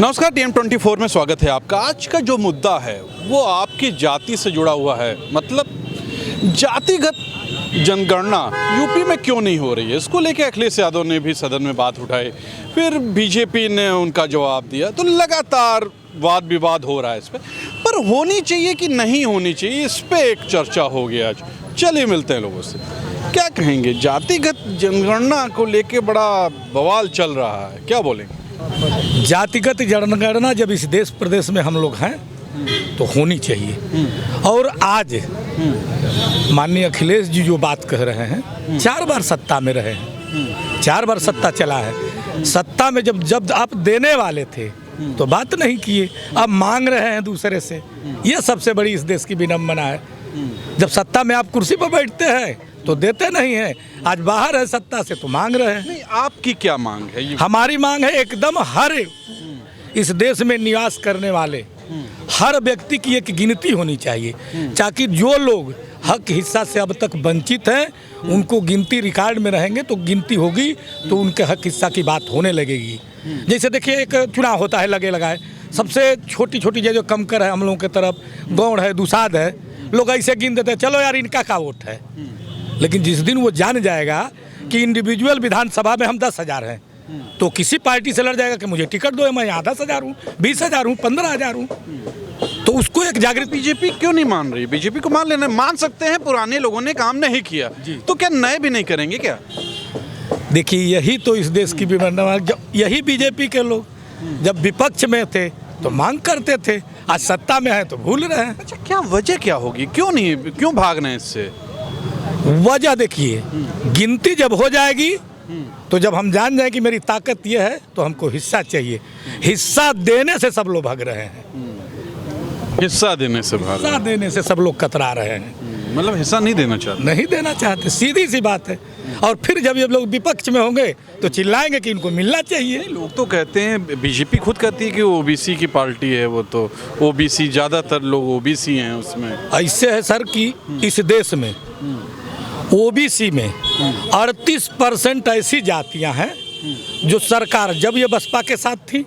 नमस्कार, TM24 में स्वागत है आपका। आज का जो मुद्दा है वो आपकी जाति से जुड़ा हुआ है। मतलब जातिगत जनगणना यूपी में क्यों नहीं हो रही है, इसको लेके अखिलेश यादव ने भी सदन में बात उठाई, फिर बीजेपी ने उनका जवाब दिया। तो लगातार वाद विवाद हो रहा है इस पर होनी चाहिए कि नहीं होनी चाहिए, इस पर एक चर्चा होगी आज। चलिए मिलते हैं लोगों से, क्या कहेंगे। जातिगत जनगणना को लेके बड़ा बवाल चल रहा है, क्या बोलेंगे। जातिगत जनगणना जब इस देश प्रदेश में हम लोग हैं तो होनी चाहिए। और आज माननीय अखिलेश जी जो बात कह रहे हैं, 4 बार सत्ता में रहे हैं, 4 बार सत्ता चला है। सत्ता में जब आप देने वाले थे तो बात नहीं किए, अब मांग रहे हैं दूसरे से। ये सबसे बड़ी इस देश की विडंबना है। जब सत्ता में आप कुर्सी पर बैठते हैं तो देते नहीं हैं, आज बाहर है सत्ता से तो मांग रहे हैं। नहीं, आपकी क्या मांग है? हमारी मांग है एकदम हर इस देश में निवास करने वाले हर व्यक्ति की एक गिनती होनी चाहिए, ताकि जो लोग हक हिस्सा से अब तक वंचित हैं उनको गिनती रिकॉर्ड में रहेंगे तो गिनती होगी तो उनके हक हिस्सा की बात होने लगेगी। जैसे देखिए, एक चुनाव होता है लगे लगाए, सबसे छोटी छोटी जो कम कर है हम लोगों की तरफ, गौड़ है, दुसाध है, लोग ऐसे गिन देते हैं, चलो यार इनका का वोट है। लेकिन जिस दिन वो जान जाएगा कि इंडिविजुअल विधानसभा में हम 10,000 हैं तो किसी पार्टी से लड़ जाएगा कि मुझे टिकट दो, मैं यहाँ 10,000 हूँ, 20,000 हूँ, 15,000 हूँ, तो उसको एक जागृत। बीजेपी क्यों नहीं मान रही? बीजेपी को मान सकते हैं, पुराने लोगों ने काम नहीं किया तो क्या नए भी नहीं करेंगे क्या? देखिए, यही तो इस देश की विडंबना। यही बीजेपी के लोग जब विपक्ष में थे तो मांग करते थे, आज सत्ता में है तो भूल रहे हैं। अच्छा, क्या वजह क्या होगी? क्यों भाग रहे हैं इससे? वजह देखिए, गिनती जब हो जाएगी तो जब हम जान जाए कि मेरी ताकत ये है तो हमको हिस्सा चाहिए। हिस्सा देने से सब लोग भाग रहे हैं, हिस्सा देने से सब लोग कतरा रहे हैं। मतलब हिस्सा नहीं देना चाहते, सीधी सी बात है। और फिर जब ये लोग विपक्ष में होंगे तो चिल्लाएंगे कि इनको मिलना चाहिए। लोग तो कहते हैं, बीजेपी खुद कहती है कि ओबीसी की पार्टी है, वो तो ओबीसी, ज़्यादातर लोग ओबीसी हैं उसमें। ऐसे है सर कि इस देश में ओबीसी में 38% ऐसी जातियां हैं जो सरकार, जब ये बसपा के साथ थी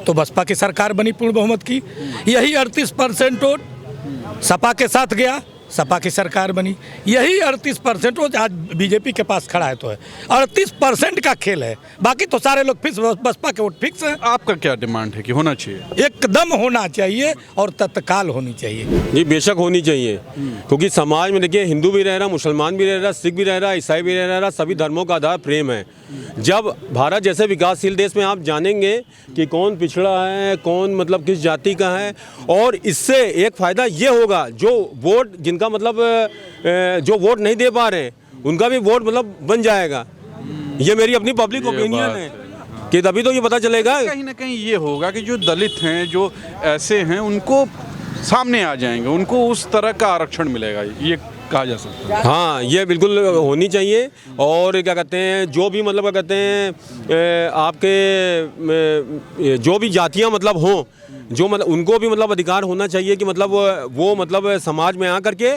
तो बसपा की सरकार बनी पूर्ण बहुमत की, यही 38% वोट सपा के साथ गया, सपा की सरकार बनी। यही 38% वोट आज बीजेपी के पास खड़ा है तो है। 38% का खेल है, बाकी तो सारे लोग फिक्स, बसपा के वोट फिक्स है। आपका क्या डिमांड है कि होना चाहिए? एकदम होना चाहिए और तत्काल होनी चाहिए। जी बेशक होनी चाहिए, क्योंकि समाज में देखिए, हिंदू भी रह रहा, मुसलमान भी रह रहा, सिख भी रह रहा, ईसाई भी रह रहा, सभी धर्मों का आधार प्रेम है। जब भारत जैसे विकासशील देश में आप जानेंगे कि कौन पिछड़ा है, कौन मतलब किस जाति का है, और इससे एक फ़ायदा ये होगा, जो वोट जिनका मतलब जो वोट नहीं दे पा रहे उनका भी वोट मतलब बन जाएगा। ये मेरी अपनी पब्लिक ओपिनियन है कि तभी तो ये पता चलेगा। कहीं ना कहीं ये होगा कि जो दलित हैं, जो ऐसे हैं, उनको सामने आ जाएंगे, उनको उस तरह का आरक्षण मिलेगा, ये कहा जा सकता है। हाँ, ये बिल्कुल होनी चाहिए। और क्या कहते हैं, जो भी मतलब क्या कहते हैं, आपके जो भी जातियाँ मतलब हों, जो मतलब उनको भी मतलब अधिकार होना चाहिए कि मतलब वो मतलब समाज में आकर के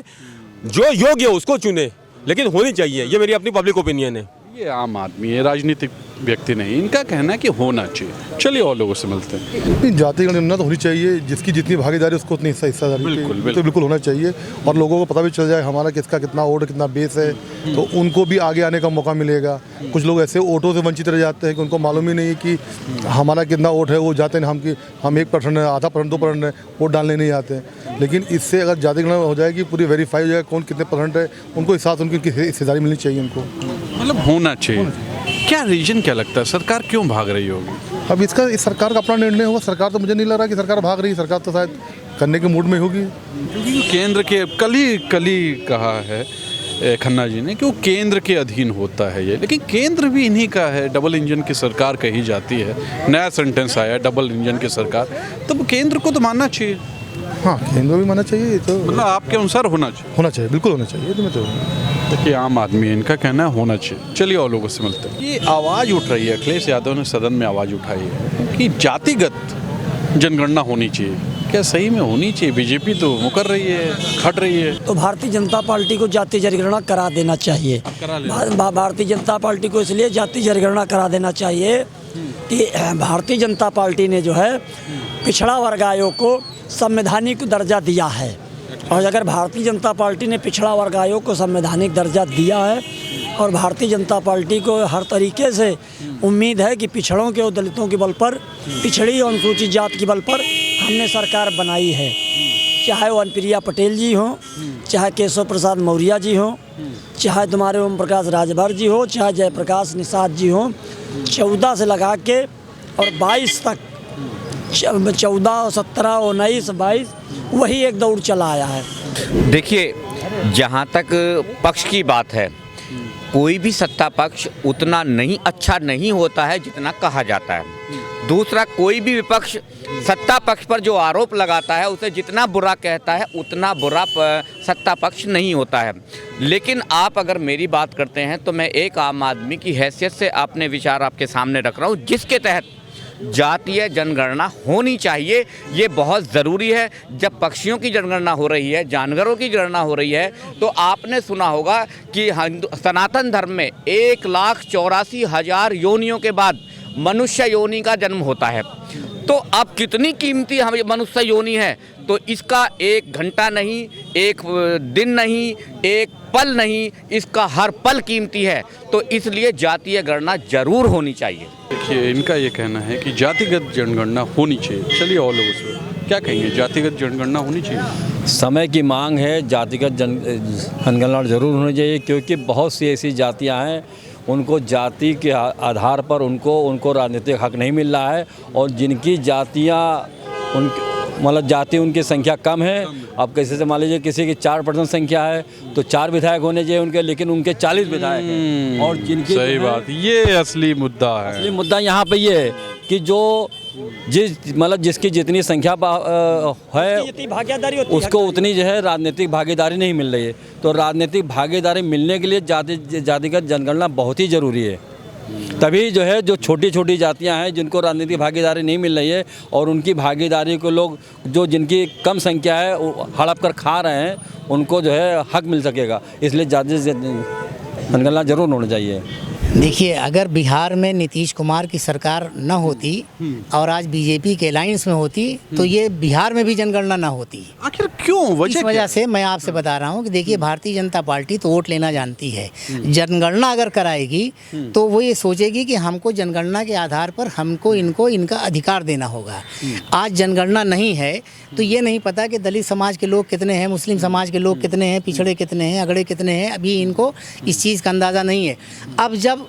जो योग्य है उसको चुने, लेकिन होनी चाहिए। ये मेरी अपनी पब्लिक ओपिनियन है। ये आम आदमी है, राजनीतिक व्यक्ति नहीं, इनका कहना है कि होना चाहिए। चलिए और लोगों से मिलते हैं। जाति गणना तो होनी चाहिए, जिसकी जितनी भागीदारी उसको उतनी हिस्सेदारी बिल्कुल होना चाहिए। और लोगों को पता भी चल जाए हमारा किसका कितना वोट, कितना बेस है, तो उनको भी आगे आने का मौका मिलेगा। कुछ लोग ऐसे वोटों से वंचित रह जाते हैं कि उनको मालूम ही नहीं है कि हमारा कितना वोट है, वो जाते हैं हम 1% है, आधा % 2% है, वोट डालने नहीं आते हैं। लेकिन इससे अगर जाति गणना हो जाएगी, पूरी वेरीफाई हो जाएगा कौन कितने % है, उनको इस साथ उनकी हिस्सेदारी मिलनी चाहिए उनको, मतलब होना चाहिए। क्या रीजन क्या लगता है, सरकार क्यों भाग रही होगी? अब इसका इस सरकार का अपना निर्णय होगा। सरकार तो मुझे नहीं लग रहा कि सरकार भाग रही है, सरकार तो शायद करने के मूड में होगी। क्योंकि केंद्र के कल ही कहा है खन्ना जी ने कि वो केंद्र के अधीन होता है ये, लेकिन केंद्र भी इन्हीं का है, डबल इंजन की सरकार कही जाती है। नया सेंटेंस आया, डबल इंजन की सरकार, तो केंद्र को तो मानना चाहिए। हाँ, केंद्र भी मानना चाहिए, तो मतलब आपके अनुसार होना चाहिए, बिल्कुल होना चाहिए। तो देखिए, आम आदमी है, इनका कहना है होना चाहिए। चलिए और लोगों से मिलते हैं। ये आवाज़ उठ रही है, अखिलेश यादव ने सदन में आवाज़ उठाई है कि जातिगत जनगणना होनी चाहिए। क्या सही में होनी चाहिए? बीजेपी तो मुकर रही है, खट रही है। तो भारतीय जनता पार्टी को जाति जनगणना करा देना चाहिए। भारतीय जनता पार्टी को इसलिए जाति जनगणना करा देना चाहिए कि भारतीय जनता पार्टी ने जो है पिछड़ा वर्ग आयोग को संवैधानिक दर्जा दिया है। और अगर भारतीय जनता पार्टी ने पिछड़ा वर्ग आयोग को संवैधानिक दर्जा दिया है और भारतीय जनता पार्टी को हर तरीके से उम्मीद है कि पिछड़ों के और दलितों के बल पर, पिछड़ी और अनुसूचित जात के बल पर हमने सरकार बनाई है, चाहे वो अनुप्रिया पटेल जी हों, चाहे केशव प्रसाद मौर्य जी हों, चाहे तुम्हारे ओम प्रकाश राजभर जी हो, चाहे जयप्रकाश निषाद जी हों, 14 से लगा के और 22 तक, 14, 17, 19, 22 वही एक दौड़ चला आया है। देखिए, जहाँ तक पक्ष की बात है, कोई भी सत्ता पक्ष उतना नहीं अच्छा नहीं होता है जितना कहा जाता है। दूसरा, कोई भी विपक्ष सत्ता पक्ष पर जो आरोप लगाता है उसे जितना बुरा कहता है उतना बुरा सत्ता पक्ष नहीं होता है। लेकिन आप अगर मेरी बात करते हैं तो मैं एक आम आदमी की हैसियत से अपने विचार आपके सामने रख रहा हूँ, जिसके तहत जातीय जनगणना होनी चाहिए। ये बहुत ज़रूरी है। जब पक्षियों की जनगणना हो रही है, जानवरों की गणना हो रही है, तो आपने सुना होगा कि सनातन धर्म में 1,84,000 योनियों के बाद मनुष्य योनि का जन्म होता है। तो अब कितनी कीमती हम मनुष्य योनि है, तो इसका 1 घंटा नहीं, 1 दिन नहीं, 1 पल नहीं, इसका हर पल कीमती है। तो इसलिए जातीय गणना जरूर होनी चाहिए। देखिए, इनका ये कहना है कि जातिगत जनगणना होनी चाहिए। चलिए और लोगों से क्या कहेंगे, जातिगत जनगणना होनी चाहिए? समय की मांग है, जातिगत जनगणना जरूर होनी चाहिए, क्योंकि बहुत सी ऐसी जातियां हैं उनको जाति के आधार पर उनको राजनीतिक हक नहीं मिल रहा है, और जिनकी जातियां मतलब जाति उनकी संख्या कम है। अब कैसे से मान लीजिए किसी की 4% संख्या है तो 4 विधायक होने चाहिए उनके, लेकिन उनके 40 विधायक हैं। और जिनकी सही बात, ये असली मुद्दा है। असली मुद्दा यहाँ पे ये है कि जो जिसकी जितनी संख्या है भागीदारी उसको उतनी जो है राजनीतिक भागीदारी नहीं मिल रही है। तो राजनीतिक भागीदारी मिलने के लिए जातिगत जनगणना बहुत ही ज़रूरी है। तभी जो है जो छोटी छोटी जातियां हैं जिनको राजनीतिक भागीदारी नहीं मिल रही है और उनकी भागीदारी को लोग जो जिनकी कम संख्या है हड़प कर खा रहे हैं, उनको जो है हक मिल सकेगा। इसलिए जाति जनगणना जरूर होनी चाहिए। देखिए, अगर बिहार में नीतीश कुमार की सरकार न होती और आज बीजेपी के अलायंस में होती तो ये बिहार में भी जनगणना न होती। आखिर क्यों, इस वजह से मैं आपसे बता रहा हूँ कि देखिए, भारतीय जनता पार्टी तो वोट लेना जानती है। जनगणना अगर कराएगी तो वो ये सोचेगी कि हमको जनगणना के आधार पर हमको इनका अधिकार देना होगा। आज जनगणना नहीं है तो ये नहीं पता कि दलित समाज के लोग कितने हैं, मुस्लिम समाज के लोग कितने हैं, पिछड़े कितने हैं, अगड़े कितने हैं, अभी इनको इस चीज़ का अंदाज़ा नहीं है। अब जब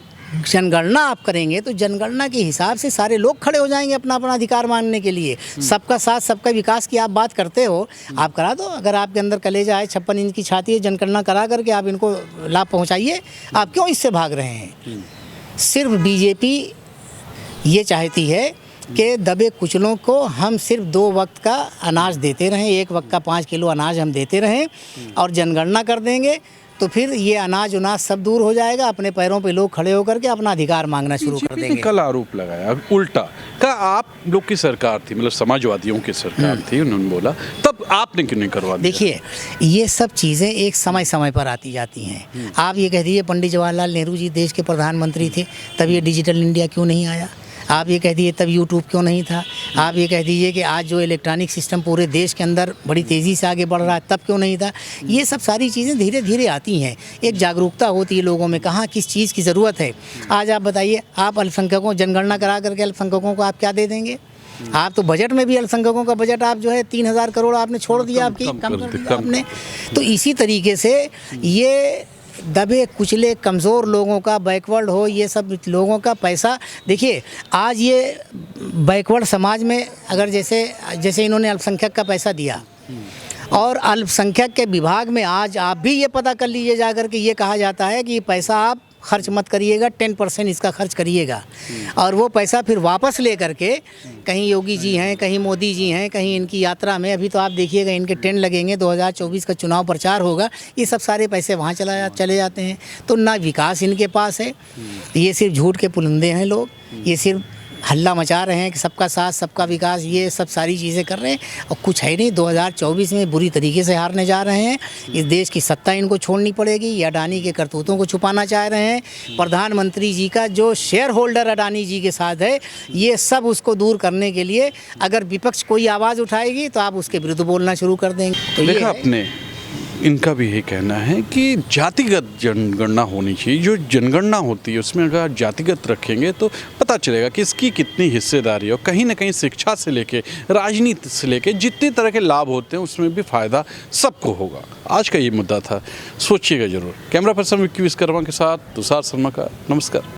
जनगणना आप करेंगे तो जनगणना के हिसाब से सारे लोग खड़े हो जाएंगे अपना अपना अधिकार मांगने के लिए। सबका साथ सबका विकास की आप बात करते हो, आप करा दो। अगर आपके अंदर कलेजा है, 56 इंच की छाती है, जनगणना करा करके आप इनको लाभ पहुंचाइए। आप क्यों इससे भाग रहे हैं? सिर्फ बीजेपी ये चाहती है कि दबे कुचलों को हम सिर्फ 2 वक्त का अनाज देते रहें, 1 वक्त का 5 किलो अनाज हम देते रहें, और जनगणना कर देंगे तो फिर ये अनाज उनाज सब दूर हो जाएगा। अपने पैरों पे लोग खड़े होकर के अपना अधिकार मांगना शुरू कर देंगे। कल आरोप लगाया उल्टा का, आप लोग की सरकार थी, मतलब समाजवादियों की सरकार थी, उन्होंने बोला, तब आपने क्यों नहीं करवा दिया? देखिए, ये सब चीज़ें एक समय समय पर आती जाती हैं। आप ये कह दीजिए पंडित जवाहरलाल नेहरू जी देश के प्रधानमंत्री थे, तब ये डिजिटल इंडिया क्यों नहीं आया? आप ये कह दीजिए तब यूट्यूब क्यों नहीं था? आप ये कह दीजिए कि आज जो इलेक्ट्रॉनिक सिस्टम पूरे देश के अंदर बड़ी तेज़ी से आगे बढ़ रहा है, तब क्यों नहीं था? ये सब सारी चीज़ें धीरे धीरे आती हैं। एक जागरूकता होती है लोगों में, कहाँ किस चीज़ की ज़रूरत है। आज आप बताइए, आप अल्पसंख्यकों जनगणना करा करके अल्पसंख्यकों को आप क्या दे देंगे? आप तो बजट में भी अल्पसंख्यकों का बजट आप जो है 3000 करोड़ आपने छोड़ दिया, आपकी कम कर दिया आपने। तो इसी तरीके से ये दबे कुचले कमज़ोर लोगों का, बैकवर्ड हो, ये सब लोगों का पैसा। देखिए, आज ये बैकवर्ड समाज में अगर जैसे इन्होंने अल्पसंख्यक का पैसा दिया, और अल्पसंख्यक के विभाग में आज आप भी ये पता कर लीजिए जाकर के, ये कहा जाता है कि ये पैसा आप खर्च मत करिएगा, 10% इसका खर्च करिएगा। और वो पैसा फिर वापस ले करके कहीं योगी जी हैं, कहीं मोदी जी हैं, कहीं इनकी यात्रा में, अभी तो आप देखिएगा इनके टेंट लगेंगे, 2024 का चुनाव प्रचार होगा, ये सब सारे पैसे वहाँ चले जाते हैं। तो ना विकास इनके पास है, ये सिर्फ झूठ के पुलंदे हैं लोग, ये सिर्फ हल्ला मचा रहे हैं कि सबका साथ सबका विकास, ये सब सारी चीज़ें कर रहे हैं और कुछ है नहीं। 2024 में बुरी तरीके से हारने जा रहे हैं। इस देश की सत्ता इनको छोड़नी पड़ेगी। ये अडानी के करतूतों को छुपाना चाह रहे हैं। प्रधानमंत्री जी का जो शेयर होल्डर अडानी जी के साथ है, ये सब उसको दूर करने के लिए अगर विपक्ष कोई आवाज़ उठाएगी तो आप उसके विरुद्ध बोलना शुरू कर देंगे। तो ये देखा है। आपने, इनका भी यही कहना है कि जातिगत जनगणना होनी चाहिए। जो जनगणना होती है उसमें अगर जातिगत रखेंगे तो पता चलेगा कि इसकी कितनी हिस्सेदारी है, और कहीं ना कहीं शिक्षा से लेके राजनीति से लेके जितने तरह के लाभ होते हैं उसमें भी फ़ायदा सबको होगा। आज का ये मुद्दा था, सोचिएगा ज़रूर। कैमरा पर्सन विक्की विश्वकर्मा के साथ तुषार शर्मा का नमस्कार।